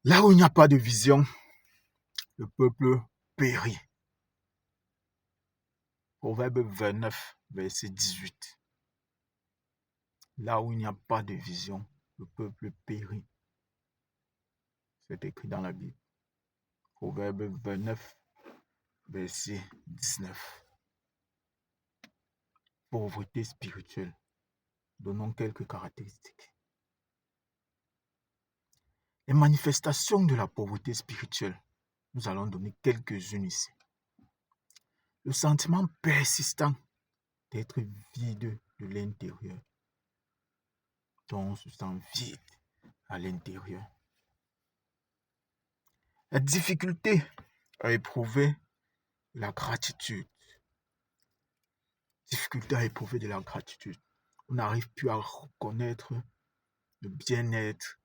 Là où il n'y a pas de vision, le peuple périt. Proverbe 29, verset 18. Là où il n'y a pas de vision, le peuple périt. C'est écrit dans la Bible. Proverbe 29, verset 19. Pauvreté spirituelle. Donnons quelques caractéristiques. Les manifestations de la pauvreté spirituelle, nous allons donner quelques-unes ici. Le sentiment persistant d'être vide de l'intérieur. Donc on se sent vide à l'intérieur. La difficulté à éprouver la gratitude. Difficulté à éprouver de la gratitude. On n'arrive plus à reconnaître le bien-être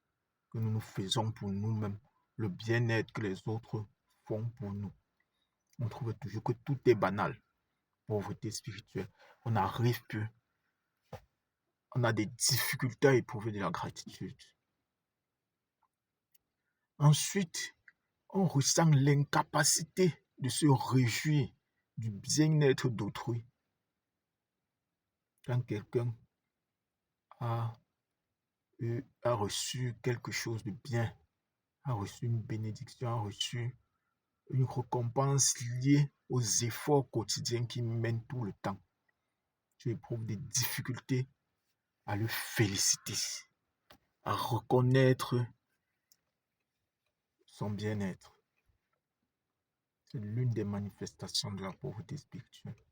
que nous nous faisons pour nous-mêmes, le bien-être que les autres font pour nous. On trouve toujours que tout est banal. Pauvreté spirituelle. On n'arrive plus. On a des difficultés à éprouver de la gratitude. Ensuite, on ressent l'incapacité de se réjouir du bien-être d'autrui. Quand quelqu'un a reçu quelque chose de bien, a reçu une bénédiction, a reçu une récompense liée aux efforts quotidiens qu'il mène tout le temps, tu éprouves des difficultés à le féliciter, à reconnaître son bien-être. C'est l'une des manifestations de la pauvreté spirituelle.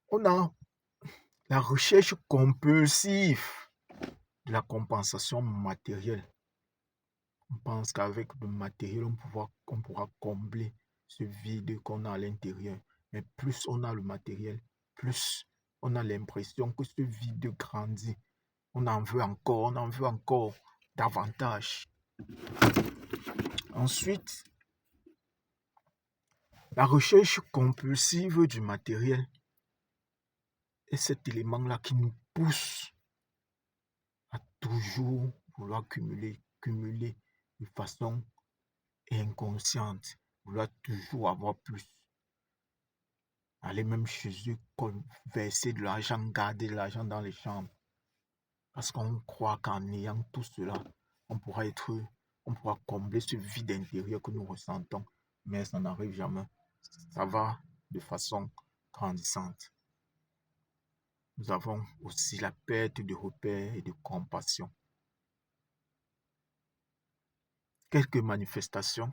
On a la recherche compulsive de la compensation matérielle. On pense qu'avec le matériel, on pourra combler ce vide qu'on a à l'intérieur. Mais plus on a le matériel, plus on a l'impression que ce vide grandit. On en veut encore davantage. Ensuite, la recherche compulsive du matériel est cet élément-là qui nous pousse à toujours vouloir cumuler de façon inconsciente, vouloir toujours avoir plus. Aller même chez eux, verser de l'argent, garder de l'argent dans les chambres. Parce qu'on croit qu'en ayant tout cela, on pourra combler ce vide intérieur que nous ressentons. Mais ça n'arrive jamais. Ça va de façon grandissante. Nous avons aussi la perte de repères et de compassion. Quelques manifestations,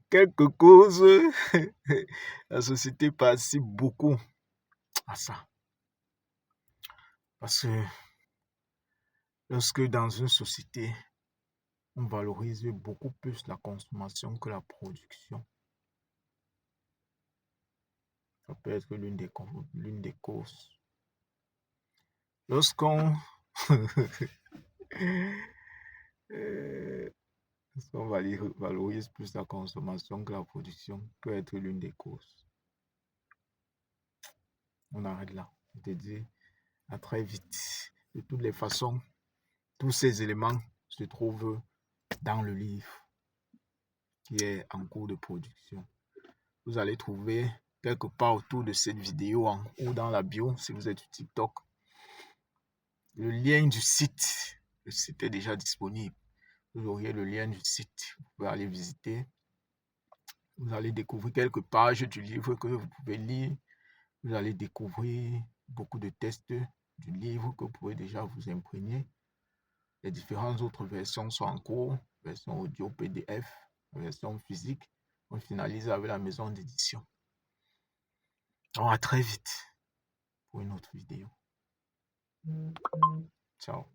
quelques causes. La société participe beaucoup à ça. Parce que lorsque dans une société, on valorise beaucoup plus la consommation que la production, ça peut être l'une des causes. Lorsqu'on valorise plus la consommation que la production, peut être l'une des causes. On arrête là. Je te dis à très vite. De toutes les façons, tous ces éléments se trouvent dans le livre qui est en cours de production. Vous allez trouver quelque part autour de cette vidéo ou dans la bio si vous êtes sur TikTok le lien du site. Le site est déjà disponible. Vous auriez le lien du site. Vous pouvez aller visiter. Vous allez découvrir quelques pages du livre que vous pouvez lire. Vous allez découvrir beaucoup de tests du livre que vous pouvez déjà vous imprégner. Les différentes autres versions sont en cours. Version audio, PDF, version physique. On finalise avec la maison d'édition. Donc à très vite pour une autre vidéo. Ciao.